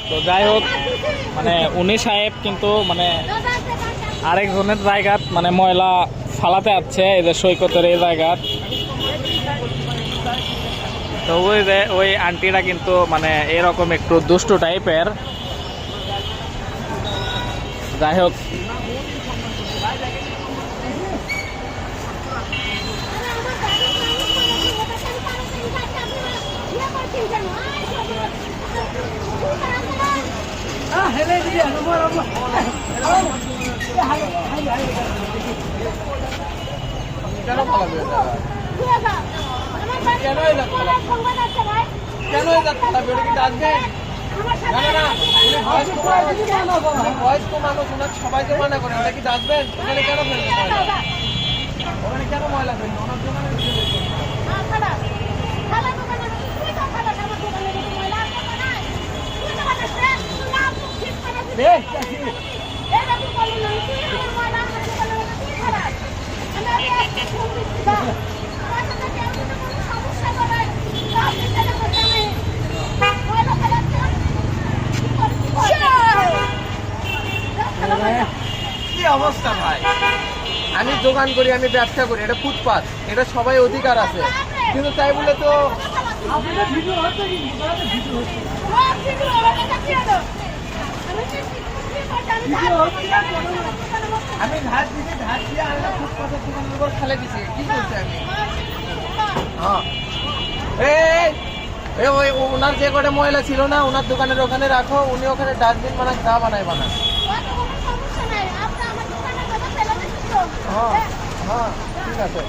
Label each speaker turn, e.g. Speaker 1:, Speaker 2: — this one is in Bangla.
Speaker 1: তো যাই হোক মানে উনি সাহেব কিন্তু মানে আরেকজনের জায়গা মানে ময়লা ফালাতে যাচ্ছে এদের সৈকতের এই জায়গা। তো ওই যে ওই আন্টিরা কিন্তু মানে এরকম একটু দুষ্টু টাইপের। যাই হোক
Speaker 2: কেন পালাবে কেন পালাবে ওটা কি ডাকবেন? জানে না উনি বয়স্ক মানুষ, ওনার সবাইকে মানা করে, ওটা কি ডাকবেন? ওখানে কেন ফেলবেন ময়লা? ওখানে কেন ময়লা ফেলবেন? ওনার দোকানে কি অবস্থা ভাই? আমি দোকান করি, আমি ব্যবসা করি, এটা ফুটপাত, এটা সবাই অধিকার আছে, কিন্তু তাই বলে তো আমি ধার দিয়ে আনলাম ফুটপাতের দোকানের উপর ফেলে দিছি, কি করছি আমি? হ্যাঁ এই ওই ওনার যে কটা ময়লা ছিল না ওনার দোকানের ওখানে রাখো, উনি ওখানে ডাস্টবিন বানাক, যা বানায় বানাক। হ্যাঁ হ্যাঁ ঠিক আছে।